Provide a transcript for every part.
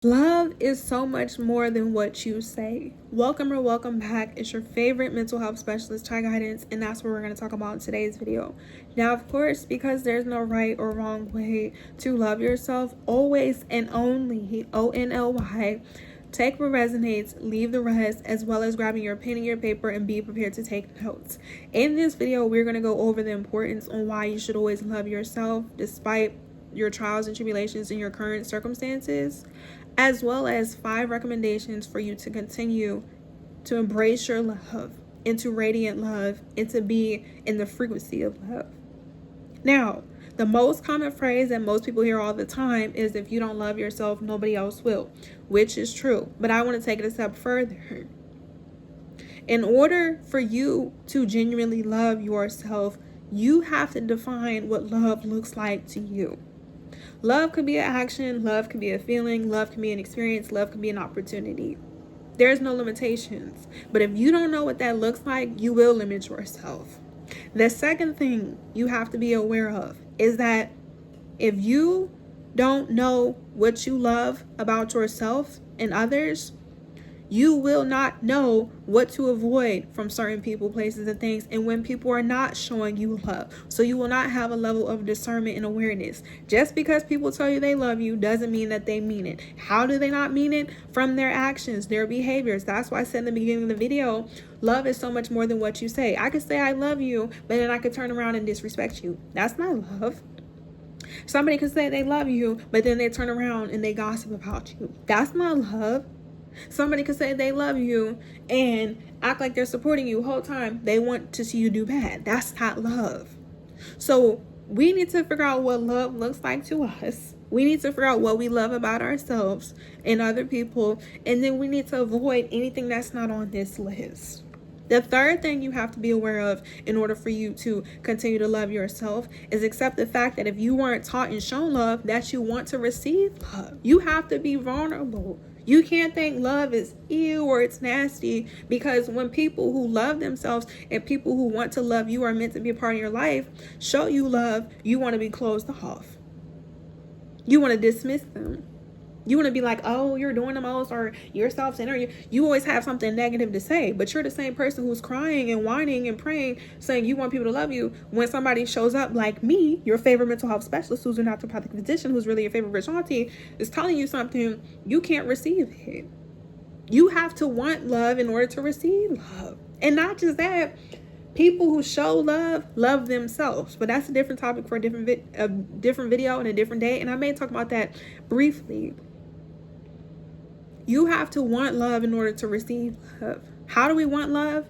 Love is so much more than what you say. Welcome or welcome back. It's your favorite mental health specialist, Chai Guidance, and that's what we're going to talk about in today's video. Now, of course, because there's no right or wrong way to love yourself, always and only, ONLY, take what resonates, leave the rest, as well as grabbing your pen and your paper and be prepared to take notes. In this video, we're going to go over the importance on why you should always love yourself despite your trials and tribulations in your current circumstances, as well as 5 recommendations for you to continue to embrace your love, into radiant love, and to be in the frequency of love. Now, the most common phrase that most people hear all the time is, if you don't love yourself, nobody else will, which is true. But I want to take it a step further. In order for you to genuinely love yourself, you have to define what love looks like to you. Love could be an action, love could be a feeling, love can be an experience, love can be an opportunity. There's no limitations. But if you don't know what that looks like, you will limit yourself. The second thing you have to be aware of is that if you don't know what you love about yourself and others, you will not know what to avoid from certain people, places, and things, and when people are not showing you love. So you will not have a level of discernment and awareness. Just because people tell you they love you doesn't mean that they mean it. How do they not mean it? From their actions, their behaviors. That's why I said in the beginning of the video, love is so much more than what you say. I could say I love you, but then I could turn around and disrespect you. That's not love. Somebody could say they love you, but then they turn around and they gossip about you. That's not love. Somebody could say they love you and act like they're supporting you the whole time they want to see you do bad. That's not love. So we need to figure out what love looks like to us. We need to figure out what we love about ourselves and other people. And then we need to avoid anything that's not on this list. The third thing you have to be aware of in order for you to continue to love yourself is accept the fact that if you weren't taught and shown love, that you want to receive love. You have to be vulnerable. You can't think love is ew or it's nasty, because when people who love themselves and people who want to love you are meant to be a part of your life, show you love, you want to be closed off. You want to dismiss them. You want to be like, oh, you're doing the most, or you're self-centered. You always have something negative to say, but you're the same person who's crying and whining and praying, saying you want people to love you. When somebody shows up like me, your favorite mental health specialist, who's a naturopathic physician, who's really your favorite rich auntie, is telling you something, you can't receive it. You have to want love in order to receive love. And not just that, people who show love, love themselves. But that's a different topic for a different video and a different day. And I may talk about that briefly. You have to want love in order to receive love. How do we want love?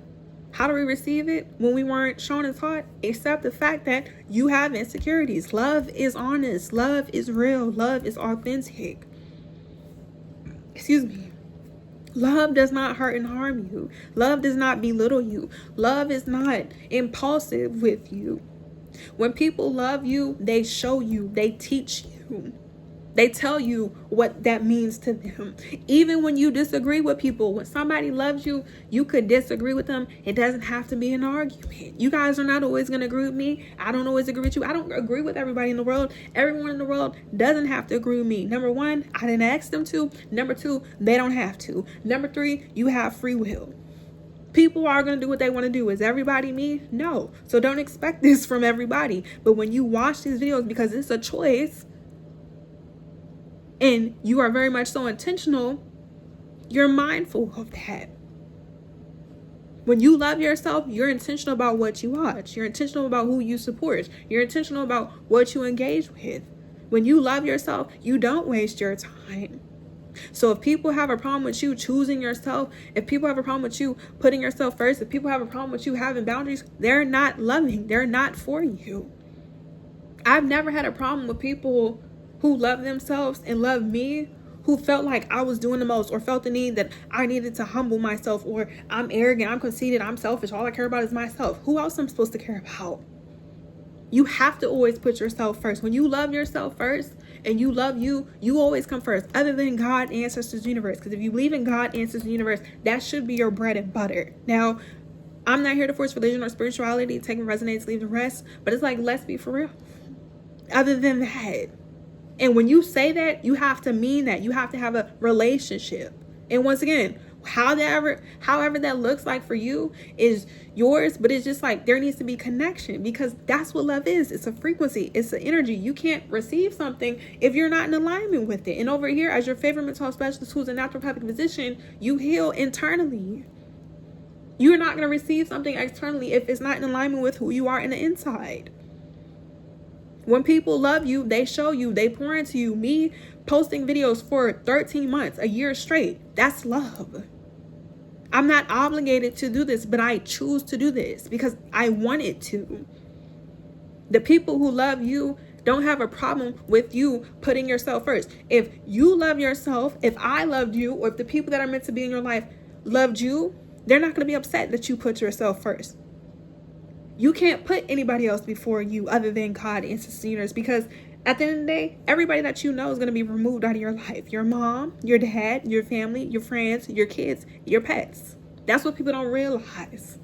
How do we receive it when we weren't shown and taught? Accept the fact that you have insecurities. Love is honest. Love is real. Love is authentic. Excuse me. Love does not hurt and harm you. Love does not belittle you. Love is not impulsive with you. When people love you, they show you, they teach you. They tell you what that means to them. Even when you disagree with people, when somebody loves you, you could disagree with them. It doesn't have to be an argument. You guys are not always going to agree with me. I don't always agree with you. I don't agree with everybody in the world. Everyone in the world doesn't have to agree with me. Number 1, I didn't ask them to. Number 2, they don't have to. Number 3, you have free will. People are going to do what they want to do. Is everybody me? No. So don't expect this from everybody. But when you watch these videos, because it's a choice, and you are very much so intentional, you're mindful of that. When you love yourself, you're intentional about what you watch. You're intentional about who you support. You're intentional about what you engage with. When you love yourself, you don't waste your time. So if people have a problem with you choosing yourself, if people have a problem with you putting yourself first, if people have a problem with you having boundaries, they're not loving. They're not for you. I've never had a problem with people who love themselves and love me, who felt like I was doing the most, or felt the need that I needed to humble myself, or I'm arrogant, I'm conceited, I'm selfish, all I care about is myself. Who else am I supposed to care about? You have to always put yourself first. When you love yourself first and you love you, you always come first, other than God, ancestors, universe. Because if you believe in God, ancestors, universe, that should be your bread and butter. Now, I'm not here to force religion or spirituality. Take what resonates, leave the rest. But it's like, let's be for real. Other than that, And when you say that, you have to mean that. You have to have a relationship. And once again, however that looks like for you is yours, but it's just like there needs to be connection, because that's what love is. It's a frequency, it's an energy. You can't receive something if you're not in alignment with it. And over here, as your favorite mental health specialist who's a naturopathic physician, you heal internally. You're not going to receive something externally if it's not in alignment with who you are in the inside. When people love you, they show you, they pour into you. Me posting videos for 13 months, a year straight, that's love. I'm not obligated to do this, but I choose to do this because I wanted to. The people who love you don't have a problem with you putting yourself first. If you love yourself, if I loved you, or if the people that are meant to be in your life loved you, they're not going to be upset that you put yourself first. You can't put anybody else before you other than God and sisters, because at the end of the day, everybody that you know is going to be removed out of your life. Your mom, your dad, your family, your friends, your kids, your pets. That's what people don't realize.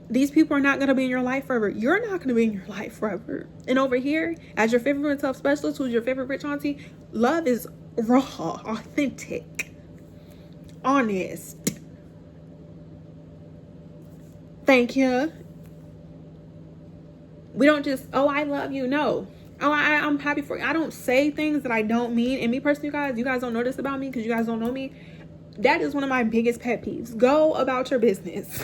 These people are not going to be in your life forever. You're not going to be in your life forever. And over here, as your favorite mental health specialist, who's your favorite rich auntie, love is raw, authentic, honest. Thank you. We don't just, oh, I love you. No. Oh, I'm happy for you. I don't say things that I don't mean. And me personally, you guys don't know this about me because you guys don't know me. That is one of my biggest pet peeves. Go about your business.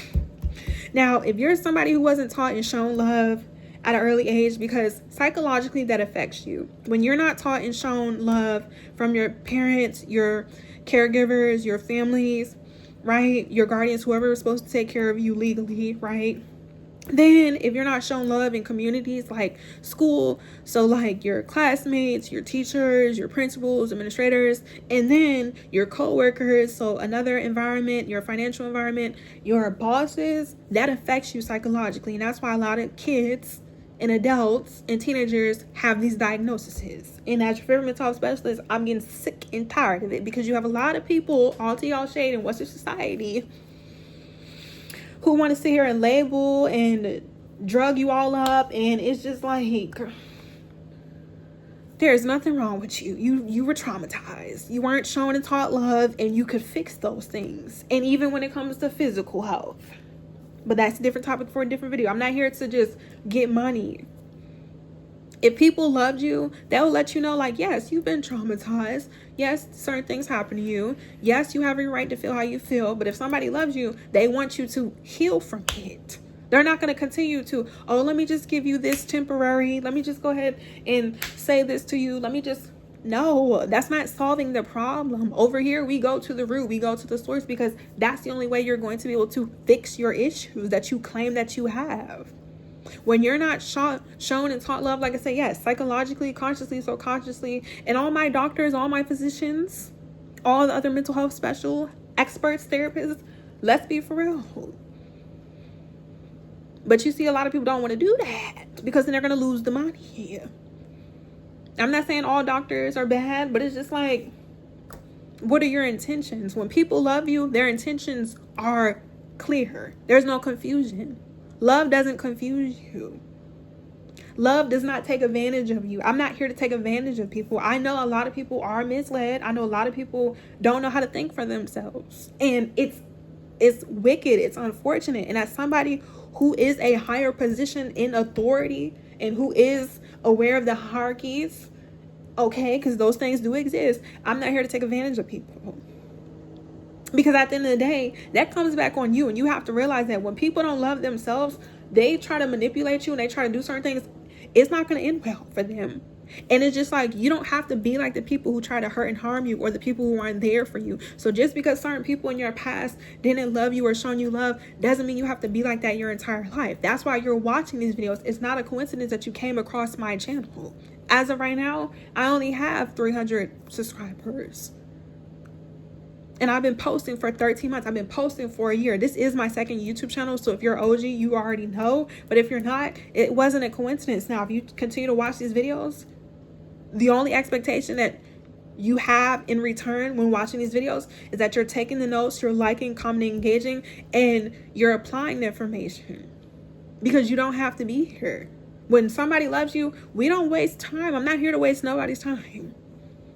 Now, if you're somebody who wasn't taught and shown love at an early age, because psychologically that affects you. When you're not taught and shown love from your parents, your caregivers, your families, right? Your guardians, whoever is supposed to take care of you legally, right? Then if you're not shown love in communities like school, so like your classmates, your teachers, your principals, administrators, and then your co-workers, so another environment, your financial environment, your bosses, that affects you psychologically. And that's why a lot of kids and adults and teenagers have these diagnoses. And as your favorite mental health specialist, I'm getting sick and tired of it, because you have a lot of people, all to y'all shade in Western society, who want to sit here and label and drug you all up. And it's just like, there's nothing wrong with you. You were traumatized. You weren't shown and taught love, and you could fix those things. And even when it comes to physical health. But that's a different topic for a different video. I'm not here to just get money. If people loved you, they'll let you know, like, yes, you've been traumatized. Yes, certain things happen to you. Yes, you have a right to feel how you feel. But if somebody loves you, they want you to heal from it. They're not going to continue to, oh, let me just give you this temporary. Let me just go ahead and say this to you. Let me just, no, that's not solving the problem. Over here, we go to the root. We go to the source, because that's the only way you're going to be able to fix your issues that you claim that you have. When you're not shown and taught love, like I said, yes, psychologically, consciously, subconsciously, and all my doctors, all my physicians, all the other mental health special experts, therapists, let's be for real. But you see, a lot of people don't want to do that, because then they're going to lose the money. I'm not saying all doctors are bad, but it's just like, what are your intentions? When people love you, their intentions are clear. There's no confusion. Love doesn't confuse you. Love does not take advantage of you. I'm not here to take advantage of people. I know a lot of people are misled. I know a lot of people don't know how to think for themselves. And it's wicked. It's unfortunate. And as somebody who is a higher position in authority and who is aware of the hierarchies, okay, because those things do exist, I'm not here to take advantage of people. Because at the end of the day, that comes back on you. And you have to realize that when people don't love themselves, they try to manipulate you and they try to do certain things. It's not going to end well for them. And it's just like, you don't have to be like the people who try to hurt and harm you, or the people who aren't there for you. So just because certain people in your past didn't love you or shown you love, doesn't mean you have to be like that your entire life. That's why you're watching these videos. It's not a coincidence that you came across my channel. As of right now, I only have 300 subscribers. And I've been posting for 13 months. I've been posting for a year. This is my second YouTube channel. So if you're OG, you already know. But if you're not, it wasn't a coincidence. Now, if you continue to watch these videos, the only expectation that you have in return when watching these videos is that you're taking the notes, you're liking, commenting, engaging, and you're applying the information. Because you don't have to be here. When somebody loves you, we don't waste time. I'm not here to waste nobody's time.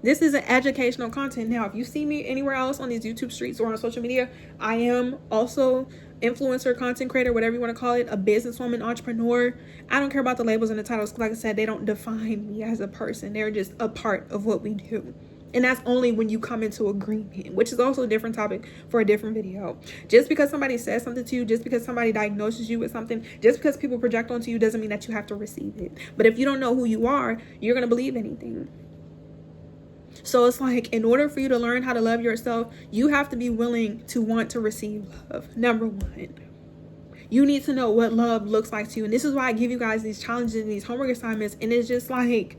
This is an educational content. Now, if you see me anywhere else on these YouTube streets or on social media, I am also influencer, content creator, whatever you want to call it, a businesswoman, entrepreneur. I don't care about the labels and the titles. Like I said, they don't define me as a person. They're just a part of what we do. And that's only when you come into agreement, which is also a different topic for a different video. Just because somebody says something to you, just because somebody diagnoses you with something, just because people project onto you doesn't mean that you have to receive it. But if you don't know who you are, you're going to believe anything. So it's like, in order for you to learn how to love yourself, you have to be willing to want to receive love. Number one, you need to know what love looks like to you. And this is why I give you guys these challenges and these homework assignments. And it's just like,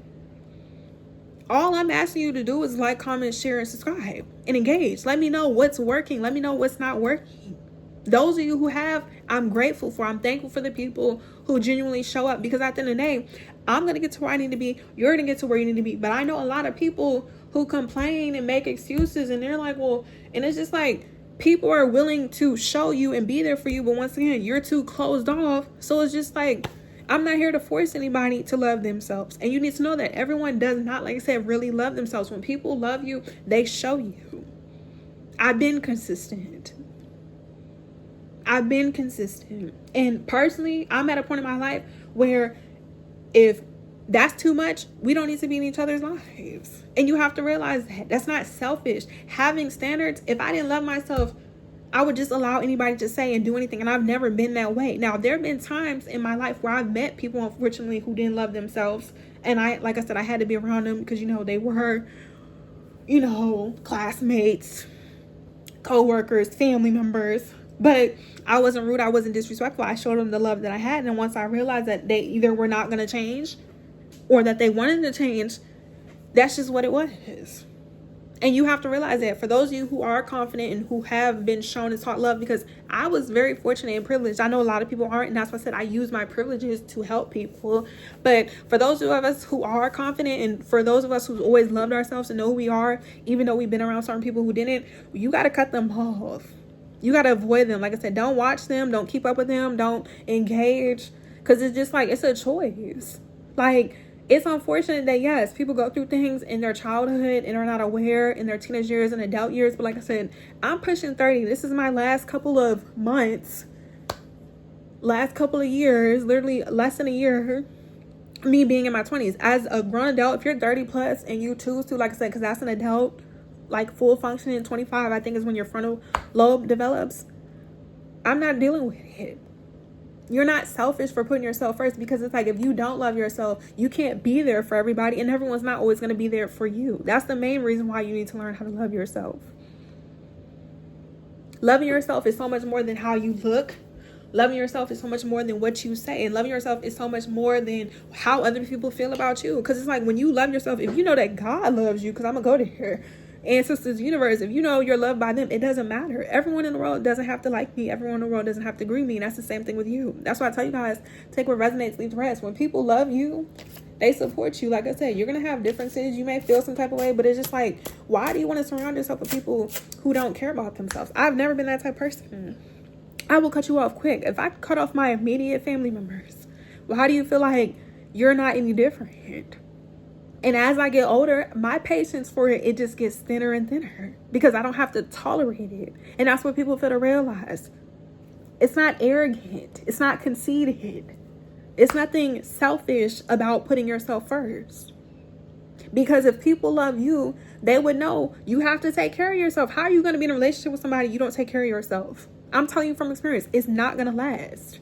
all I'm asking you to do is like, comment, share, and subscribe and engage. Let me know what's working. Let me know what's not working. Those of you who have, I'm grateful for. I'm thankful for the people who genuinely show up, because at the end of the day, I'm going to get to where I need to be. You're going to get to where you need to be. But I know a lot of people who complain and make excuses, and they're like, well, and it's just like, people are willing to show you and be there for you, but once again, you're too closed off. So it's just like, I'm not here to force anybody to love themselves. And you need to know that everyone does not, like I said, really love themselves. When people love you, they show you. I've been consistent. And personally, I'm at a point in my life where if that's too much, we don't need to be in each other's lives. And you have to realize that. That's not selfish. Having standards, if I didn't love myself, I would just allow anybody to say and do anything. And I've never been that way. Now, there have been times in my life where I've met people, unfortunately, who didn't love themselves. And like I said, I had to be around them because, they were, classmates, co-workers, family members. But I wasn't rude. I wasn't disrespectful. I showed them the love that I had. And once I realized that they either were not going to change or that they wanted to change, that's just what it was. And you have to realize that for those of you who are confident and who have been shown and taught love, because I was very fortunate and privileged. I know a lot of people aren't, and that's why I said I use my privileges to help people. But for those of us who are confident, and for those of us who've always loved ourselves and know who we are, even though we've been around certain people who didn't, you got to cut them off. You got to avoid them. Like I said, don't watch them. Don't keep up with them. Don't engage. Because it's just like, it's a choice. Like, it's unfortunate that, yes, people go through things in their childhood and are not aware in their teenage years and adult years. But like I said, I'm pushing 30. This is my last couple of months, last couple of years, literally less than a year, me being in my 20s. As a grown adult, if you're 30 plus and you choose to, like I said, because that's an adult, like full functioning, 25, I think is when your frontal lobe develops. I'm not dealing with it. You're not selfish for putting yourself first, because it's like, if you don't love yourself, you can't be there for everybody, and everyone's not always going to be there for you. That's the main reason why you need to learn how to love yourself. Loving yourself is so much more than how you look. Loving yourself is so much more than what you say. And loving yourself is so much more than how other people feel about you. Because it's like, when you love yourself, if you know that God loves you, because I'm going to go there, Ancestors Universe, if you know you're loved by them, it doesn't matter. Everyone in the world doesn't have to like me. Everyone in the world doesn't have to agree with me. And that's the same thing with you. That's why I tell you guys, take what resonates, leave the rest. When people love you, they support you. Like I said, you're going to have differences. You may feel some type of way, but it's just like, why do you want to surround yourself with people who don't care about themselves? I've never been that type of person. I will cut you off quick. If I cut off my immediate family members, well, how do you feel like you're not any different? And as I get older, my patience for it just gets thinner and thinner, because I don't have to tolerate it. And that's what people fail to realize. It's not arrogant. It's not conceited. It's nothing selfish about putting yourself first. Because if people love you, they would know you have to take care of yourself. How are you going to be in a relationship with somebody you don't take care of yourself? I'm telling you from experience, it's not going to last.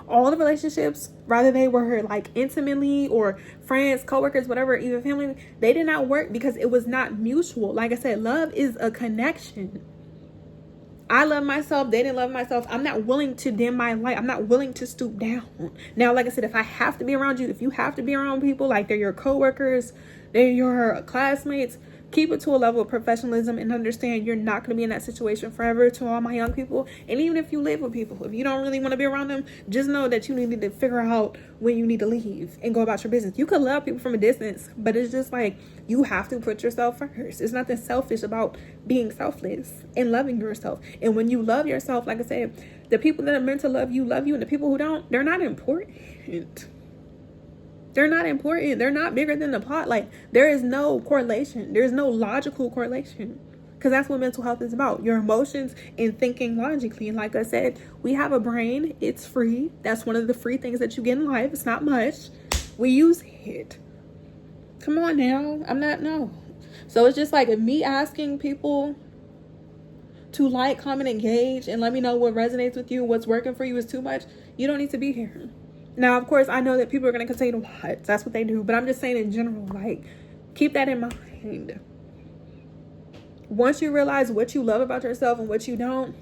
All the relationships, whether they were like intimately or friends, coworkers, whatever, even family, they did not work because it was not mutual. Like I said, love is a connection. I love myself. They didn't love myself. I'm not willing to dim my light. I'm not willing to stoop down. Now, like I said, if I have to be around you, if you have to be around people, like they're your coworkers, they're your classmates, keep it to a level of professionalism and understand you're not going to be in that situation forever. To all my young people, and even if you live with people, if you don't really want to be around them, just know that you need to figure out when you need to leave and go about your business. You could love people from a distance, but it's just like, you have to put yourself first. It's nothing selfish about being selfless and loving yourself. And when you love yourself, like I said, the people that are meant to love you, and the people who don't, they're not important. They're not important. They're not bigger than the plot. Like, there is no correlation. There's no logical correlation. Because that's what mental health is about. Your emotions and thinking logically. And like I said, we have a brain. It's free. That's one of the free things that you get in life. It's not much. We use it. Come on now. No. So it's just like me asking people to like, comment, engage, and let me know what resonates with you, what's working for you is too much. You don't need to be here. Now, of course, I know that people are going to continue to watch. That's what they do. But I'm just saying in general, like, keep that in mind. Once you realize what you love about yourself and what you don't,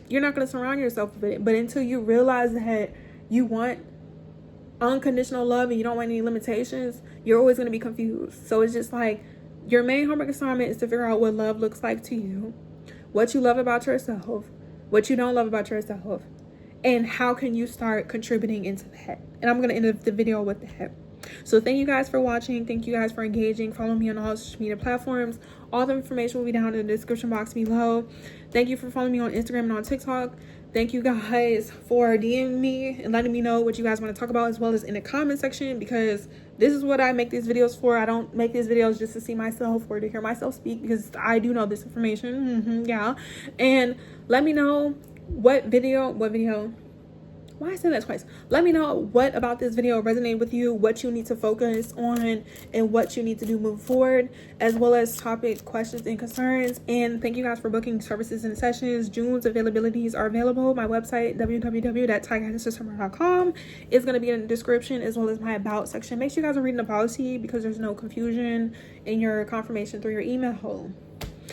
you're not going to surround yourself with it. But until you realize that you want unconditional love and you don't want any limitations, you're always going to be confused. So it's just like, your main homework assignment is to figure out what love looks like to you, what you love about yourself, what you don't love about yourself, and how can you start contributing into that. And I'm going to end the video with that. So thank you guys for watching. Thank you guys for engaging. Follow me on all social media platforms. All the information will be down in the description box below. Thank you for following me on Instagram and on TikTok. Thank you guys for DMing me and letting me know what you guys want to talk about, as well as in the comment section, because this is what I make these videos for. I don't make these videos just to see myself or to hear myself speak, because I do know this information. Yeah. And let me know what video, why I said that twice. Let me know what about this video resonated with you, what you need to focus on, and what you need to do moving forward, as well as topic questions and concerns. And thank you guys for booking services and sessions. June's availabilities are available. My website, www.tyguidancesystemr.com, is going to be in the description, as well as my about section. Make sure you guys are reading the policy, because there's no confusion in your confirmation through your email.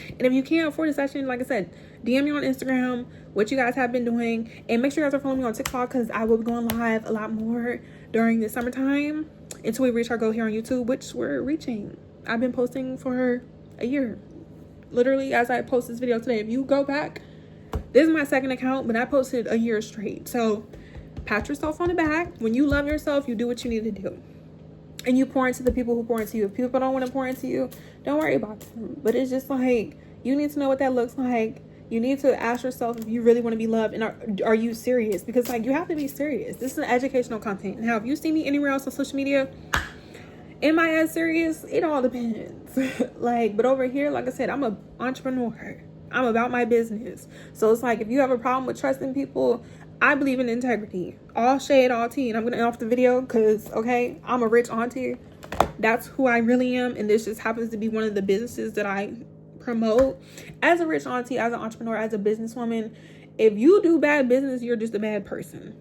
And if you can't afford a session, like I said, DM me on Instagram what you guys have been doing, and make sure you guys are following me on TikTok, because I will be going live a lot more during the summertime until we reach our goal here on YouTube, which we're reaching. I've been posting for a year, literally, as I post this video today. If you go back, this is my second account, but I posted a year straight. So pat yourself on the back. When you love yourself, you do what you need to do, and you pour into the people who pour into you. If people don't want to pour into you, don't worry about them. But it's just like, you need to know what that looks like. You need to ask yourself if you really want to be loved, and are you serious? Because like, you have to be serious. This is an educational content. Now, if you see me anywhere else on social media, am I as serious? It all depends. Like, but over here, like I said, I'm an entrepreneur. I'm about my business. So it's like, if you have a problem with trusting people, I believe in integrity. All shade, all tea. And I'm going to end off the video because, okay, I'm a rich auntie. That's who I really am. And this just happens to be one of the businesses that I promote. As a rich auntie, as an entrepreneur, as a businesswoman, if you do bad business, you're just a bad person.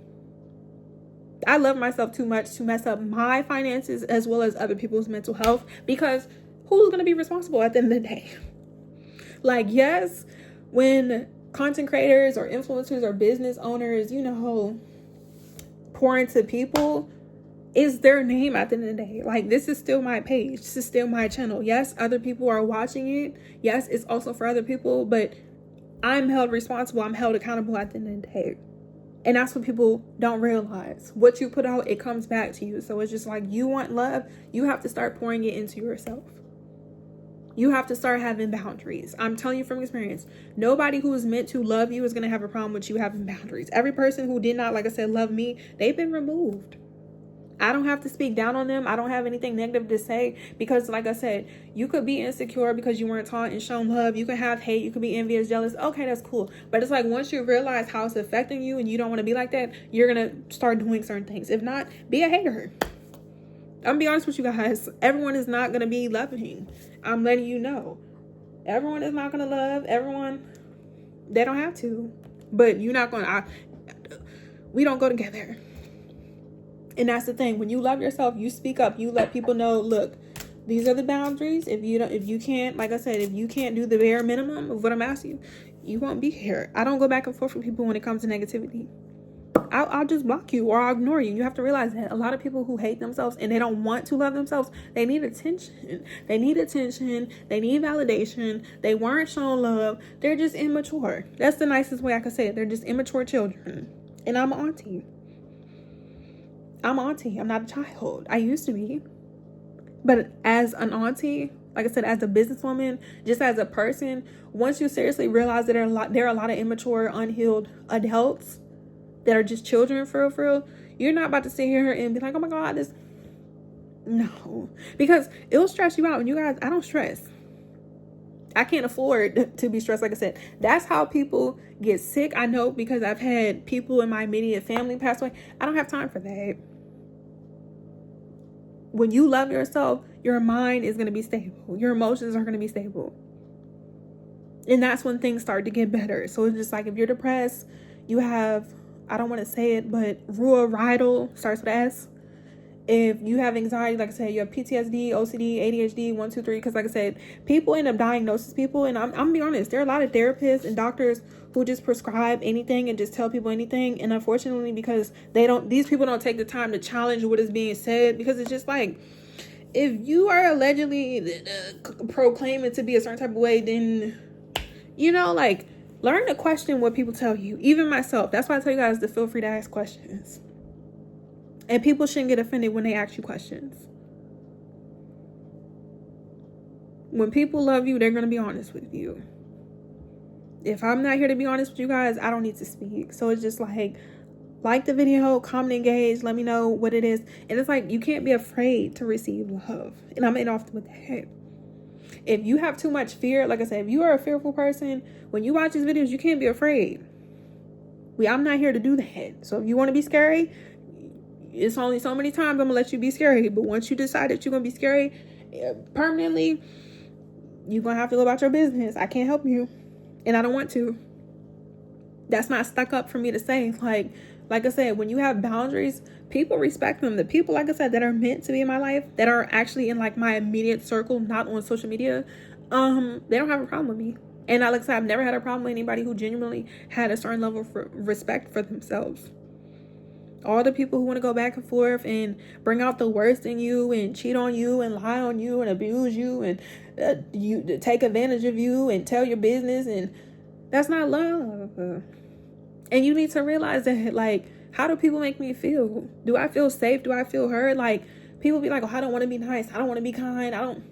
I love myself too much to mess up my finances as well as other people's mental health, because who's going to be responsible at the end of the day? Like, yes, when content creators or influencers or business owners, you know, pour into people, is their name at the end of the day. Like, this is still my page. This is still my channel. Yes, other people are watching it. Yes, it's also for other people, but I'm held responsible. I'm held accountable at the end of the day. And that's what people don't realize. What you put out, it comes back to you. So it's just like, you want love, you have to start pouring it into yourself. You have to start having boundaries. I'm telling you from experience, nobody who is meant to love you is going to have a problem with you having boundaries. Every person who did not, like I said, love me, they've been removed. I don't have to speak down on them. I don't have anything negative to say, because like I said, you could be insecure because you weren't taught and shown love. You can have hate. You could be envious, jealous. Okay, that's cool. But it's like, once you realize how it's affecting you and you don't want to be like that, you're going to start doing certain things. If not, be a hater. I'm going to be honest with you guys. Everyone is not going to be loving. I'm letting you know. Everyone is not going to love. Everyone, they don't have to. But you're not going to. We don't go together. And that's the thing. When you love yourself, you speak up. You let people know, look, these are the boundaries. If you can't, like I said, if you can't do the bare minimum of what I'm asking you, you won't be here. I don't go back and forth with people when it comes to negativity. I'll just block you, or I'll ignore you. You have to realize that a lot of people who hate themselves and they don't want to love themselves, they need attention. They need attention. They need validation. They weren't shown love. They're just immature. That's the nicest way I could say it. They're just immature children. And I'm an auntie. I'm an auntie. I'm not a child. I used to be. But as an auntie, like I said, as a businesswoman, just as a person, once you seriously realize that there are a lot of immature, unhealed adults that are just children for real, you're not about to sit here and be like, oh my God, this. No, because it'll stress you out. And you guys, I don't stress. I can't afford to be stressed. Like I said, that's how people get sick. I know, because I've had people in my immediate family pass away. I don't have time for that. When you love yourself, your mind is going to be stable. Your emotions are going to be stable. And that's when things start to get better. So it's just like, if you're depressed, you have, I don't want to say it, but rural starts with S. If you have anxiety, like I said, you have PTSD, OCD, ADHD, 1, 2, 3. Because like I said, people end up diagnosing people. And I'm gonna be honest, there are a lot of therapists and doctors who just prescribe anything and just tell people anything. And unfortunately, because these people don't take the time to challenge what is being said. Because it's just like, if you are allegedly proclaiming to be a certain type of way, then, like, learn to question what people tell you. Even myself. That's why I tell you guys to feel free to ask questions. And people shouldn't get offended when they ask you questions. When people love you, they're going to be honest with you. If I'm not here to be honest with you guys, I don't need to speak. So it's just like the video, comment, engage, let me know what it is. And it's like, you can't be afraid to receive love. And I'm in off with that. If you have too much fear, like I said, if you are a fearful person, when you watch these videos, you can't be afraid. I'm not here to do that. So if you want to be scary, it's only so many times I'm gonna let you be scary. But once you decide that you're gonna be scary permanently, you're gonna have to go about your business. I can't help you, and I don't want to. That's not stuck up for me to say. Like I said, when you have boundaries, people respect them. The people, like I said, that are meant to be in my life, that are actually in like my immediate circle, not on social media, they don't have a problem with me. And like I said, I've never had a problem with anybody who genuinely had a certain level of respect for themselves. All the people who want to go back and forth and bring out the worst in you and cheat on you and lie on you and abuse you and you take advantage of you and tell your business, and that's not love. And you need to realize that, like, how do people make me feel? Do I feel safe? Do I feel heard? Like, people be like, oh, I don't want to be nice. I don't want to be kind.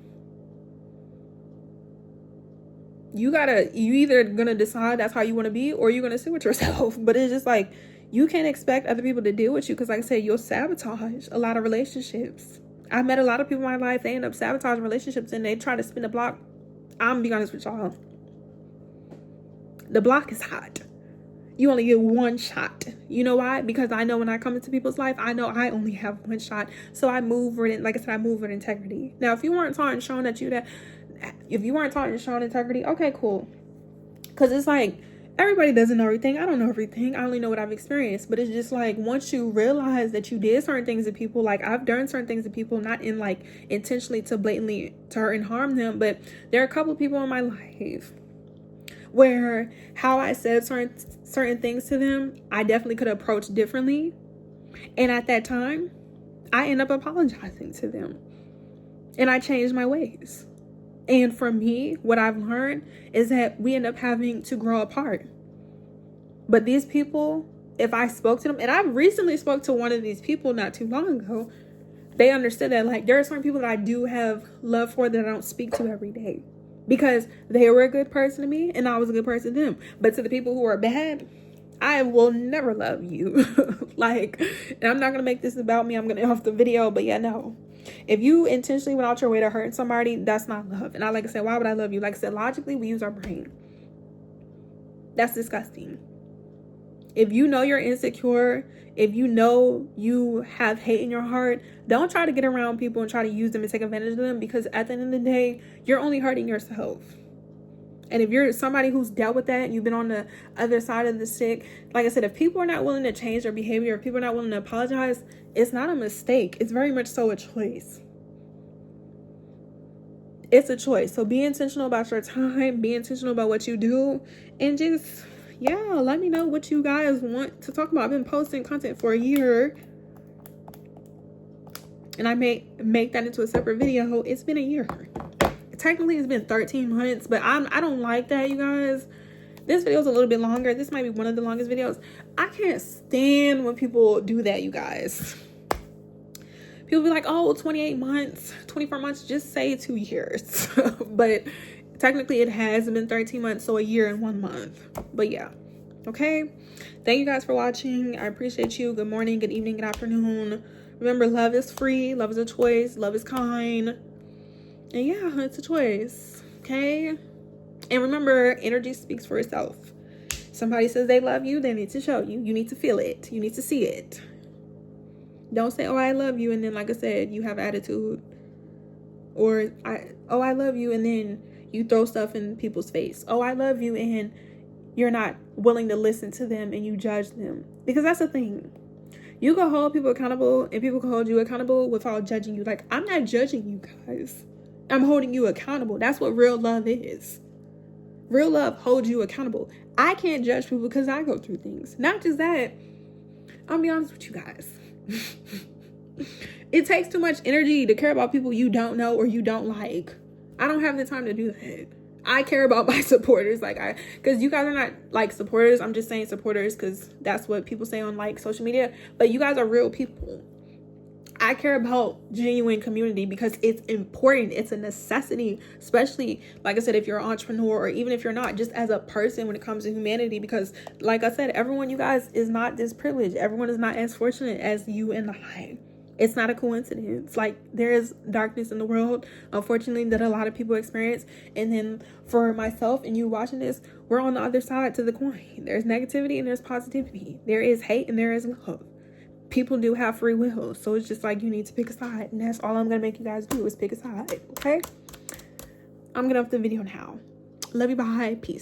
You either gonna decide that's how you want to be, or you're gonna sit with yourself. But it's just like, you can't expect other people to deal with you, because like I said, you'll sabotage a lot of relationships. I've met a lot of people in my life, they end up sabotaging relationships and they try to spin the block. I'm gonna be honest with y'all. The block is hot. You only get one shot. You know why? Because I know when I come into people's life, I know I only have one shot. So I move with it, like I said, I move with integrity. Now, if you weren't taught and shown integrity, okay, cool. Because it's like, everybody doesn't know everything. I don't know everything. I only know what I've experienced. But it's just like, once you realize that you did certain things to people, like I've done certain things to people, not in like intentionally to blatantly to hurt and harm them, but there are a couple of people in my life where how I said certain things to them, I definitely could approach differently. And at that time, I end up apologizing to them. And I changed my ways. And for me, what I've learned is that we end up having to grow apart. But these people, if I spoke to them, and I recently spoke to one of these people not too long ago, they understood that, like, there are certain people that I do have love for that I don't speak to every day. Because they were a good person to me and I was a good person to them. But to the people who are bad, I will never love you. Like, and I'm not going to make this about me. I'm going to end off the video. But yeah, no. If you intentionally went out your way to hurt somebody, that's not love. And like I said, why would I love you? Like I said, logically, we use our brain. That's disgusting. If you know you're insecure, if you know you have hate in your heart, don't try to get around people and try to use them and take advantage of them, because at the end of the day, you're only hurting yourself. And if you're somebody who's dealt with that and you've been on the other side of the stick, like I said, if people are not willing to change their behavior, if people are not willing to apologize, it's not a mistake. It's very much so a choice. It's a choice. So be intentional about your time. Be intentional about what you do. And just, yeah, let me know what you guys want to talk about. I've been posting content for a year. And I may make that into a separate video. It's been a year. Technically, it's been 13 months. But I don't like that, you guys. This video is a little bit longer. This might be one of the longest videos. I can't stand when people do that, you guys. People be like, oh, 28 months, 24 months, just say 2 years. But technically it has been 13 months, so a year and 1 month. But yeah, okay. Thank you guys for watching. I appreciate you. Good morning, good evening, good afternoon. Remember, love is free, love is a choice, love is kind. And yeah, it's a choice, okay? And remember, energy speaks for itself. Somebody says they love you, they need to show you. You need to feel it. You need to see it. Don't say, oh, I love you, and then, like I said, you have attitude. Or, I love you, and then you throw stuff in people's face. Oh, I love you, and you're not willing to listen to them, and you judge them. Because that's the thing. You can hold people accountable, and people can hold you accountable without judging you. Like, I'm not judging you guys. I'm holding you accountable. That's what real love is. Real love holds you accountable. I can't judge people because I go through things. Not just that. I'll be honest with you guys. It takes too much energy to care about people you don't know or you don't like. I don't have the time to do that. I care about my supporters, because you guys are not like supporters. I'm just saying supporters because that's what people say on like social media. But you guys are real people. I care about genuine community because it's important. It's a necessity, especially, like I said, if you're an entrepreneur or even if you're not, just as a person when it comes to humanity. Because, like I said, everyone, you guys, is not this privileged. Everyone is not as fortunate as you and I. It's not a coincidence. Like, there is darkness in the world, unfortunately, that a lot of people experience. And then for myself and you watching this, we're on the other side to the coin. There's negativity and there's positivity. There is hate and there is love. People do have free will, so it's just like you need to pick a side, and that's all I'm gonna make you guys do is pick a side. Okay, I'm gonna up the video now. Love you, bye, peace.